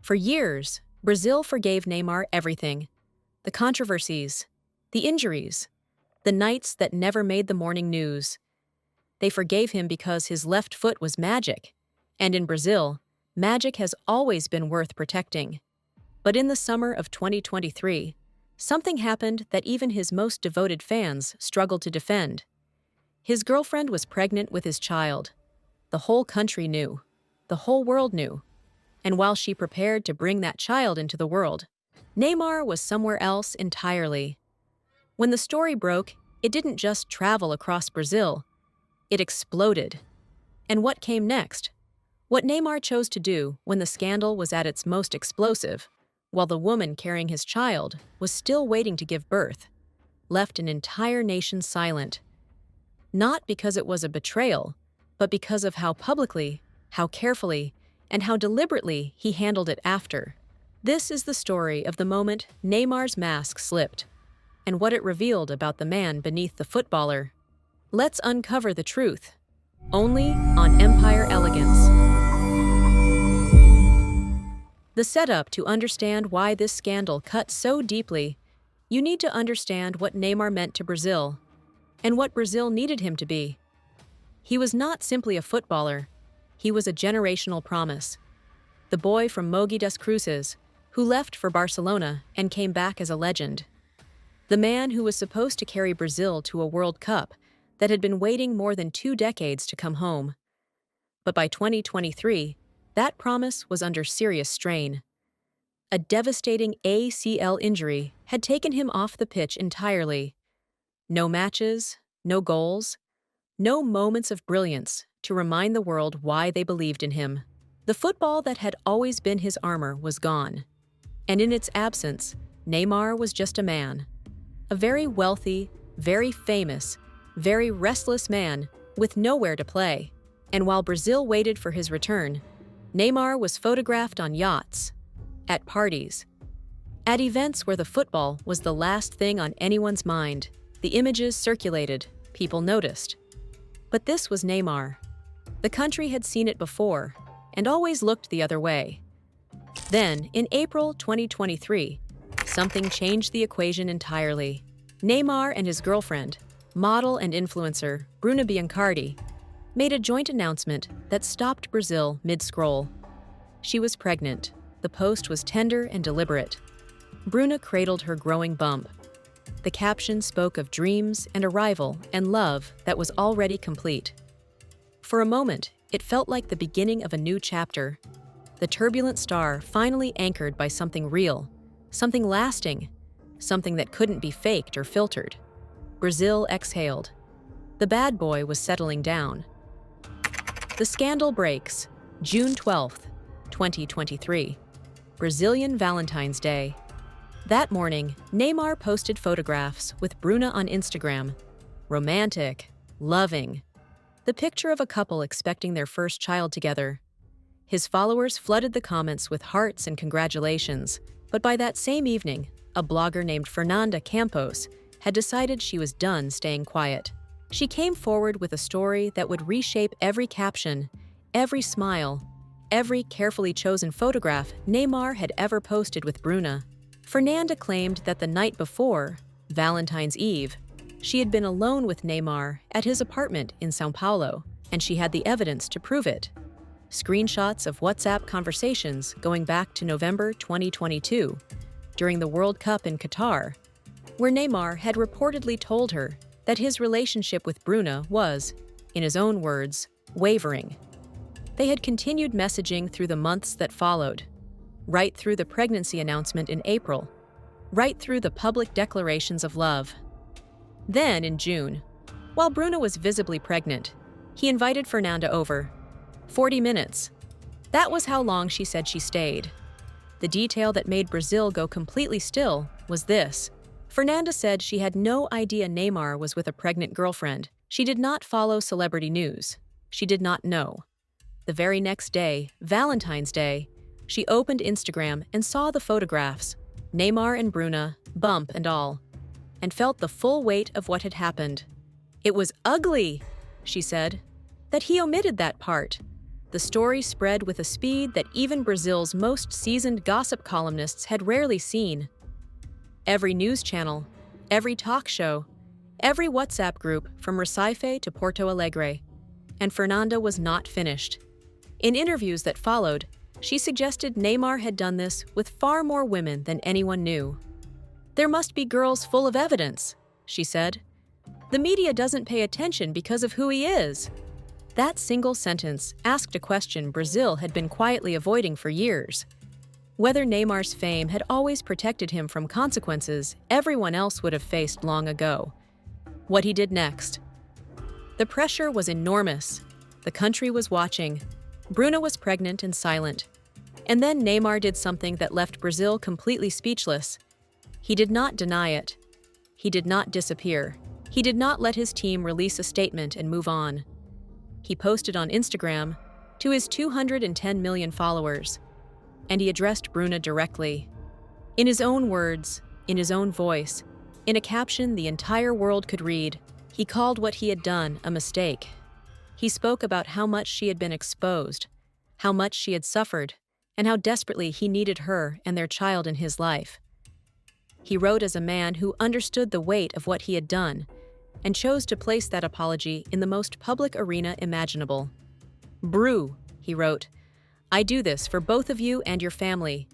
For years, Brazil forgave Neymar everything: the controversies, the injuries, the nights that never made the morning news. They forgave him because his left foot was magic, and in Brazil, magic has always been worth protecting. But in the summer of 2023, something happened that even his most devoted fans struggled to defend. His girlfriend was pregnant with his child. The whole country knew. The whole world knew. And while she prepared to bring that child into the world, Neymar was somewhere else entirely. When the story broke, it didn't just travel across Brazil. It exploded. And what came next? What Neymar chose to do when the scandal was at its most explosive, while the woman carrying his child was still waiting to give birth, left an entire nation silent. Not because it was a betrayal, but because of how publicly, how carefully, and how deliberately he handled it after. This is the story of the moment Neymar's mask slipped, and what it revealed about the man beneath the footballer. Let's uncover the truth, only on Empire Elegance. The setup to understand why this scandal cut so deeply: you need to understand what Neymar meant to Brazil, and what Brazil needed him to be. He was not simply a footballer, he was a generational promise. The boy from Mogi das Cruzes, who left for Barcelona and came back as a legend. The man who was supposed to carry Brazil to a World Cup that had been waiting more than 2 decades to come home. But by 2023, that promise was under serious strain. A devastating ACL injury had taken him off the pitch entirely. No matches, no goals, no moments of brilliance to remind the world why they believed in him. The football that had always been his armor was gone. And in its absence, Neymar was just a man. A very wealthy, very famous, very restless man with nowhere to play. And while Brazil waited for his return, Neymar was photographed on yachts, at parties, at events where the football was the last thing on anyone's mind. The images circulated, people noticed. But this was Neymar. The country had seen it before, and always looked the other way. Then, in April 2023, something changed the equation entirely. Neymar and his girlfriend, model and influencer Bruna Biancardi, made a joint announcement that stopped Brazil mid-scroll. She was pregnant. The post was tender and deliberate. Bruna cradled her growing bump. The caption spoke of dreams and arrival and love that was already complete. For a moment, it felt like the beginning of a new chapter. The turbulent star finally anchored by something real, something lasting, something that couldn't be faked or filtered. Brazil exhaled. The bad boy was settling down. The scandal breaks, June 12th, 2023. Brazilian Valentine's Day. That morning, Neymar posted photographs with Bruna on Instagram. Romantic, loving. The picture of a couple expecting their first child together. His followers flooded the comments with hearts and congratulations, but by that same evening, a blogger named Fernanda Campos had decided she was done staying quiet. She came forward with a story that would reshape every caption, every smile, every carefully chosen photograph Neymar had ever posted with Bruna. Fernanda claimed that the night before, Valentine's Eve, she had been alone with Neymar at his apartment in São Paulo, and she had the evidence to prove it. Screenshots of WhatsApp conversations going back to November 2022, during the World Cup in Qatar, where Neymar had reportedly told her that his relationship with Bruna was, in his own words, wavering. They had continued messaging through the months that followed, right through the pregnancy announcement in April, right through the public declarations of love. Then, in June, while Bruna was visibly pregnant, he invited Fernanda over. 40 minutes. That was how long she said she stayed. The detail that made Brazil go completely still was this. Fernanda said she had no idea Neymar was with a pregnant girlfriend. She did not follow celebrity news. She did not know. The very next day, Valentine's Day, she opened Instagram and saw the photographs, Neymar and Bruna, bump and all, and felt the full weight of what had happened. It was ugly, she said. That he omitted that part. the story spread with a speed that even Brazil's most seasoned gossip columnists had rarely seen. Every news channel, every talk show, every WhatsApp group from Recife to Porto Alegre. And Fernanda was not finished. In interviews that followed, she suggested Neymar had done this with far more women than anyone knew. "There must be girls full of evidence," she said. "The media doesn't pay attention because of who he is." That single sentence asked a question Brazil had been quietly avoiding for years. Whether Neymar's fame had always protected him from consequences everyone else would have faced long ago. What he did next. The pressure was enormous. The country was watching. Bruna was pregnant and silent. And then Neymar did something that left Brazil completely speechless. He did not deny it. He did not disappear. He did not let his team release a statement and move on. He posted on Instagram to his 210 million followers, and he addressed Bruna directly. In his own words, in his own voice, in a caption the entire world could read, he called what he had done a mistake. He spoke about how much she had been exposed, how much she had suffered, and how desperately he needed her and their child in his life. He wrote as a man who understood the weight of what he had done and chose to place that apology in the most public arena imaginable. "Bru," he wrote, "I do this for both of you and your family.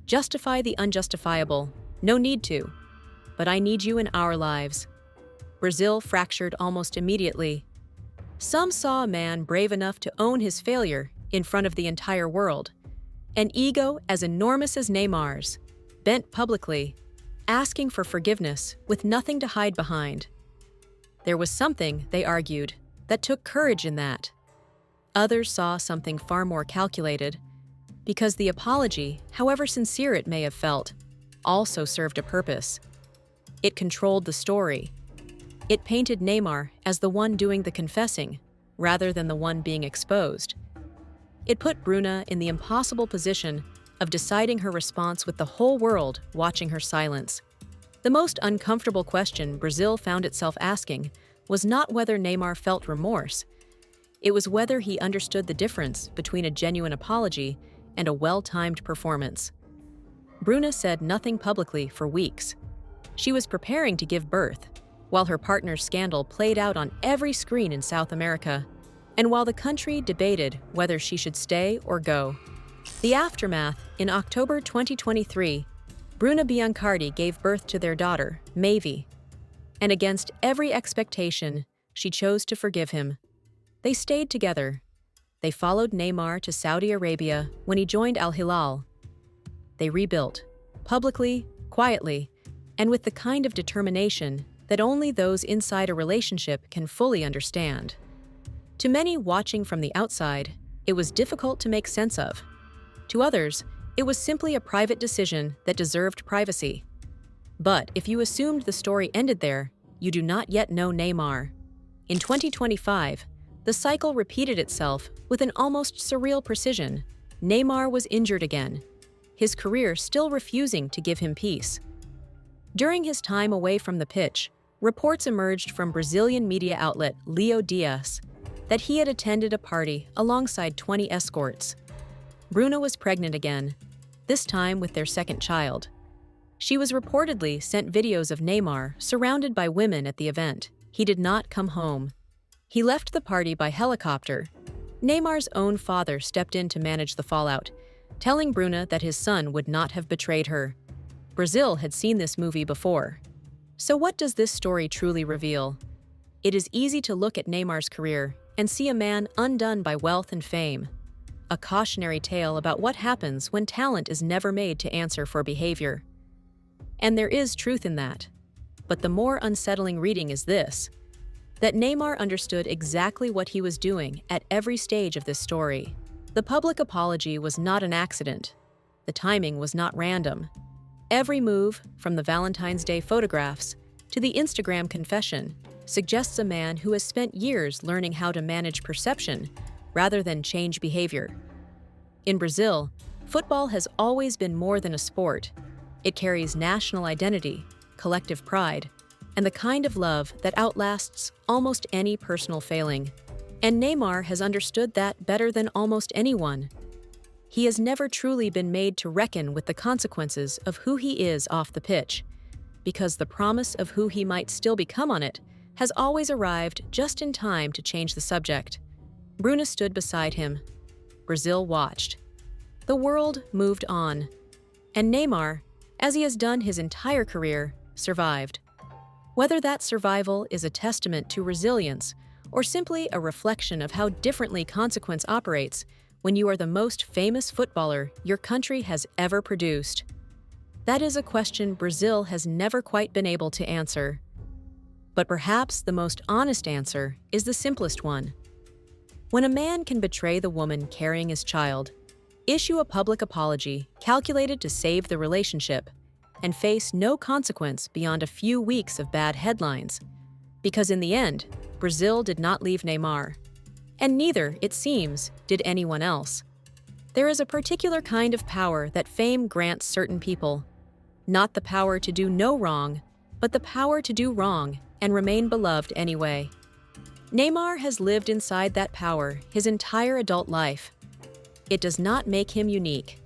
Justify the unjustifiable. No need to. But I need you in our lives." Brazil fractured almost immediately. Some saw a man brave enough to own his failure in front of the entire world. An ego as enormous as Neymar's, bent publicly, asking for forgiveness with nothing to hide behind. There was something, they argued, that took courage in that. Others saw something far more calculated, because the apology, however sincere it may have felt, also served a purpose. It controlled the story. It painted Neymar as the one doing the confessing, rather than the one being exposed. It put Bruna in the impossible position of deciding her response with the whole world watching her silence. The most uncomfortable question Brazil found itself asking was not whether Neymar felt remorse. It was whether he understood the difference between a genuine apology and a well-timed performance. Bruna said nothing publicly for weeks. She was preparing to give birth, while her partner's scandal played out on every screen in South America, and while the country debated whether she should stay or go. The aftermath, in October 2023, Bruna Biancardi gave birth to their daughter, Mavi. And against every expectation, she chose to forgive him. They stayed together. They followed Neymar to Saudi Arabia when he joined Al Hilal. They rebuilt, publicly, quietly, and with the kind of determination that only those inside a relationship can fully understand. To many watching from the outside, it was difficult to make sense of. To others, it was simply a private decision that deserved privacy. But if you assumed the story ended there, you do not yet know Neymar. In 2025, the cycle repeated itself with an almost surreal precision. Neymar was injured again, his career still refusing to give him peace. During his time away from the pitch, reports emerged from Brazilian media outlet Leo Dias that he had attended a party alongside 20 escorts. Bruna was pregnant again, this time with their second child. She was reportedly sent videos of Neymar surrounded by women at the event. He did not come home. He left the party by helicopter. Neymar's own father stepped in to manage the fallout, telling Bruna that his son would not have betrayed her. Brazil had seen this movie before. So what does this story truly reveal? It is easy to look at Neymar's career and see a man undone by wealth and fame. A cautionary tale about what happens when talent is never made to answer for behavior. And there is truth in that. But the more unsettling reading is this: that Neymar understood exactly what he was doing at every stage of this story. The public apology was not an accident. The timing was not random. Every move, from the Valentine's Day photographs to the Instagram confession, suggests a man who has spent years learning how to manage perception rather than change behavior. In Brazil, football has always been more than a sport. It carries national identity, collective pride, and the kind of love that outlasts almost any personal failing. And Neymar has understood that better than almost anyone. He has never truly been made to reckon with the consequences of who he is off the pitch, because the promise of who he might still become on it has always arrived just in time to change the subject. Bruna stood beside him. Brazil watched. The world moved on. And Neymar, as he has done his entire career, survived. Whether that survival is a testament to resilience or simply a reflection of how differently consequence operates when you are the most famous footballer your country has ever produced, that is a question Brazil has never quite been able to answer. But perhaps the most honest answer is the simplest one. When a man can betray the woman carrying his child, issue a public apology calculated to save the relationship, and face no consequence beyond a few weeks of bad headlines, because in the end, Brazil did not leave Neymar. And neither, it seems, did anyone else. There is a particular kind of power that fame grants certain people. Not the power to do no wrong, but the power to do wrong and remain beloved anyway. Neymar has lived inside that power his entire adult life. It does not make him unique.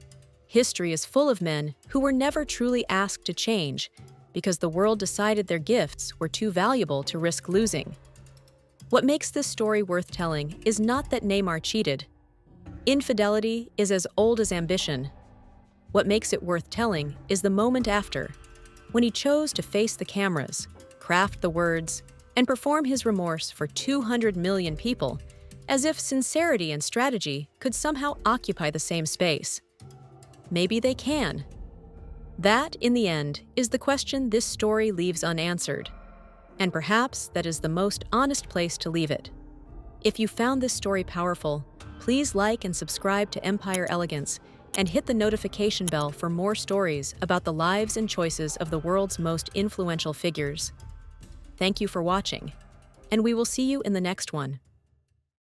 History is full of men who were never truly asked to change because the world decided their gifts were too valuable to risk losing. What makes this story worth telling is not that Neymar cheated. Infidelity is as old as ambition. What makes it worth telling is the moment after, when he chose to face the cameras, craft the words, and perform his remorse for 200 million people, as if sincerity and strategy could somehow occupy the same space. Maybe they can. That, in the end, is the question this story leaves unanswered. And perhaps that is the most honest place to leave it. If you found this story powerful, please like and subscribe to Empire Elegance and hit the notification bell for more stories about the lives and choices of the world's most influential figures. Thank you for watching, and we will see you in the next one.